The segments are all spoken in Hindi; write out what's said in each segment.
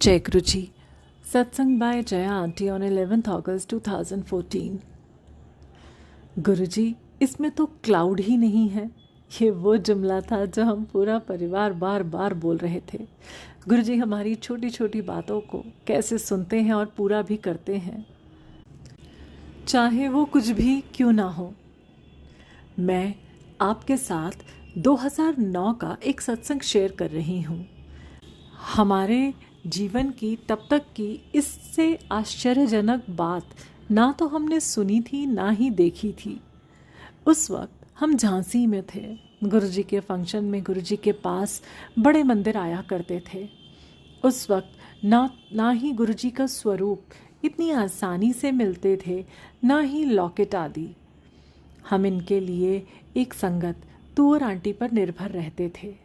जय Guru ji. Satsang by Jaya aunty on 11th August 2014। गुरु जी, इसमें तो क्लाउड ही नहीं है। ये वो जुमला था जो हम पूरा परिवार बार बार बोल रहे थे। गुरु जी हमारी छोटी छोटी बातों को कैसे सुनते हैं और पूरा भी करते हैं, चाहे वो कुछ भी क्यों ना हो। मैं आपके साथ 2009 का एक सत्संग शेयर कर रही हूँ। हमारे जीवन की तब तक की इससे आश्चर्यजनक बात ना तो हमने सुनी थी ना ही देखी थी। उस वक्त हम झांसी में थे। गुरुजी के फंक्शन में गुरुजी के पास बड़े मंदिर आया करते थे। उस वक्त ना ही गुरुजी का स्वरूप इतनी आसानी से मिलते थे, ना ही लॉकेट आदि। हम इनके लिए एक संगत तुअर आंटी पर निर्भर रहते थे।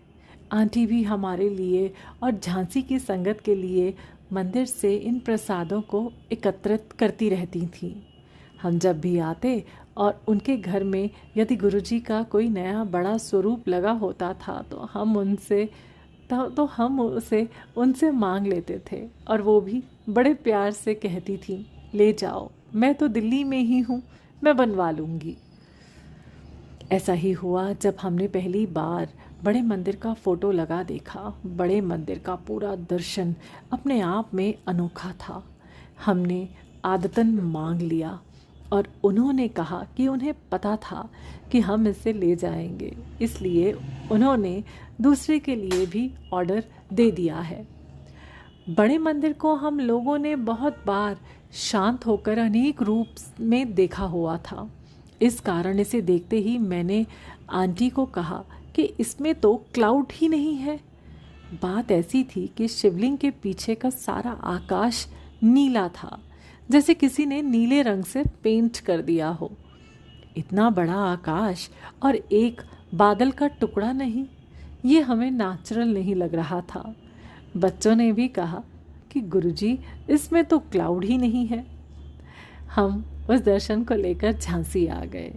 आंटी भी हमारे लिए और झांसी की संगत के लिए मंदिर से इन प्रसादों को एकत्रित करती रहती थीं। हम जब भी आते और उनके घर में यदि गुरुजी का कोई नया बड़ा स्वरूप लगा होता था तो हम उसे उनसे मांग लेते थे, और वो भी बड़े प्यार से कहती थी, ले जाओ, मैं तो दिल्ली में ही हूँ, मैं बनवा लूँगी। ऐसा ही हुआ जब हमने पहली बार बड़े मंदिर का फ़ोटो लगा देखा। बड़े मंदिर का पूरा दर्शन अपने आप में अनोखा था। हमने आदतन मांग लिया और उन्होंने कहा कि उन्हें पता था कि हम इसे ले जाएंगे, इसलिए उन्होंने दूसरे के लिए भी ऑर्डर दे दिया है। बड़े मंदिर को हम लोगों ने बहुत बार शांत होकर अनेक रूप में देखा हुआ था। इस कारण इसे देखते ही मैंने आंटी को कहा कि इसमें तो क्लाउड ही नहीं है। बात ऐसी थी कि शिवलिंग के पीछे का सारा आकाश नीला था, जैसे किसी ने नीले रंग से पेंट कर दिया हो। इतना बड़ा आकाश और एक बादल का टुकड़ा नहीं, ये हमें नेचुरल नहीं लग रहा था। बच्चों ने भी कहा कि गुरुजी, इसमें तो क्लाउड ही नहीं है। हम उस दर्शन को लेकर झांसी आ गए।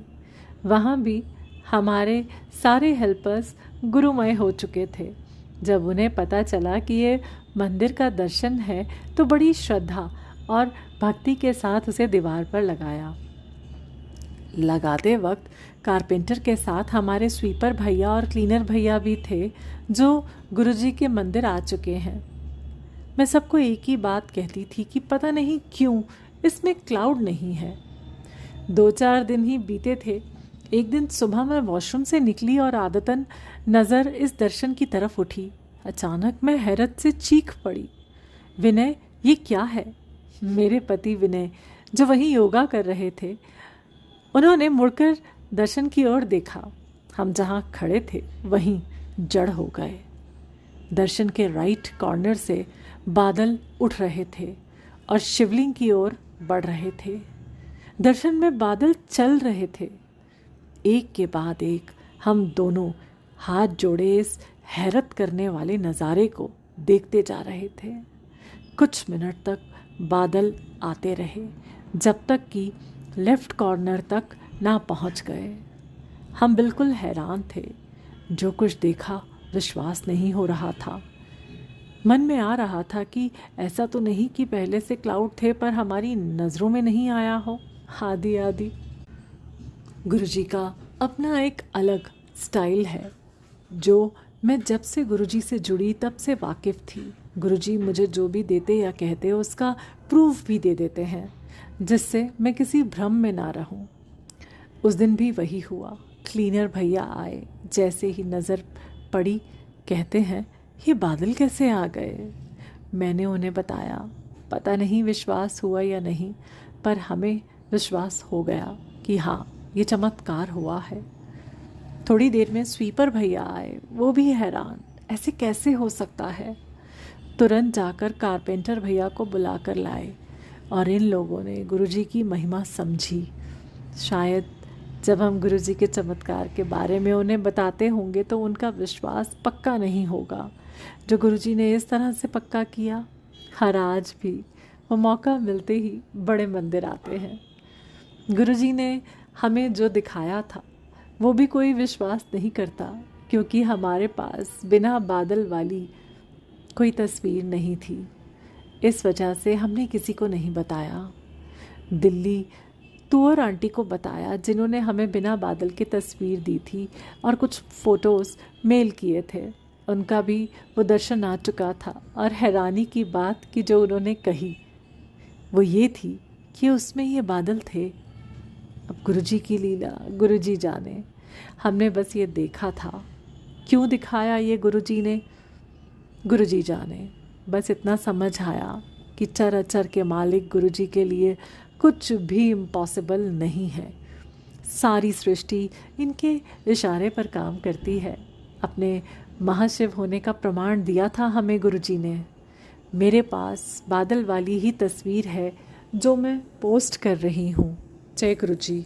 वहाँ भी हमारे सारे हेल्पर्स गुरुमय हो चुके थे। जब उन्हें पता चला कि ये मंदिर का दर्शन है तो बड़ी श्रद्धा और भक्ति के साथ उसे दीवार पर लगाया। लगाते वक्त कारपेंटर के साथ हमारे स्वीपर भैया और क्लीनर भैया भी थे, जो गुरुजी के मंदिर आ चुके हैं। मैं सबको एक ही बात कहती थी कि पता नहीं क्यों इसमें क्लाउड नहीं है। 2-4 दिन ही बीते थे। एक दिन सुबह मैं वॉशरूम से निकली और आदतन नज़र इस दर्शन की तरफ उठी। अचानक मैं हैरत से चीख पड़ी, विनय, ये क्या है? मेरे पति विनय, जो वहीं योगा कर रहे थे, उन्होंने मुड़कर दर्शन की ओर देखा। हम जहाँ खड़े थे वहीं जड़ हो गए। दर्शन के राइट कॉर्नर से बादल उठ रहे थे और शिवलिंग की ओर बढ़ रहे थे। दर्शन में बादल चल रहे थे। एक के बाद एक हम दोनों हाथ जोड़े इस हैरत करने वाले नज़ारे को देखते जा रहे थे। कुछ मिनट तक बादल आते रहे, जब तक कि लेफ्ट कॉर्नर तक ना पहुंच गए। हम बिल्कुल हैरान थे। जो कुछ देखा विश्वास नहीं हो रहा था। मन में आ रहा था कि ऐसा तो नहीं कि पहले से क्लाउड थे पर हमारी नज़रों में नहीं आया हो, आदि आदि। गुरुजी का अपना एक अलग स्टाइल है, जो मैं जब से गुरुजी से जुड़ी तब से वाकिफ़ थी। गुरुजी मुझे जो भी देते या कहते उसका प्रूफ भी दे देते हैं, जिससे मैं किसी भ्रम में ना रहूं। उस दिन भी वही हुआ। क्लीनर भैया आए, जैसे ही नज़र पड़ी कहते हैं, ये बादल कैसे आ गए? मैंने उन्हें बताया। पता नहीं विश्वास हुआ या नहीं, पर हमें विश्वास हो गया कि हाँ, ये चमत्कार हुआ है। थोड़ी देर में स्वीपर भैया आए। वो भी हैरान, ऐसे कैसे हो सकता है? तुरंत जाकर कारपेंटर भैया को बुलाकर लाए और इन लोगों ने गुरुजी की महिमा समझी। शायद जब हम गुरुजी के चमत्कार के बारे में उन्हें बताते होंगे तो उनका विश्वास पक्का नहीं होगा, जो गुरुजी ने इस तरह से पक्का किया। हर आज भी वो मौका मिलते ही बड़े मंदिर आते हैं। गुरुजी ने हमें जो दिखाया था वो भी कोई विश्वास नहीं करता, क्योंकि हमारे पास बिना बादल वाली कोई तस्वीर नहीं थी। इस वजह से हमने किसी को नहीं बताया। दिल्ली तुअर आंटी को बताया, जिन्होंने हमें बिना बादल की तस्वीर दी थी और कुछ फ़ोटोज़ मेल किए थे। उनका भी वो दर्शन आ चुका था और हैरानी की बात कि जो उन्होंने कही वो ये थी कि उसमें ये बादल थे। अब गुरुजी की लीला गुरुजी जाने, हमने बस ये देखा था। क्यों दिखाया ये गुरुजी ने, गुरुजी जाने। बस इतना समझ आया कि चर के मालिक गुरुजी के लिए कुछ भी इम्पॉसिबल नहीं है। सारी सृष्टि इनके इशारे पर काम करती है। अपने महाशिव होने का प्रमाण दिया था हमें गुरुजी ने। मेरे पास बादल वाली ही तस्वीर है जो मैं पोस्ट कर रही हूँ। जय गुरुजी।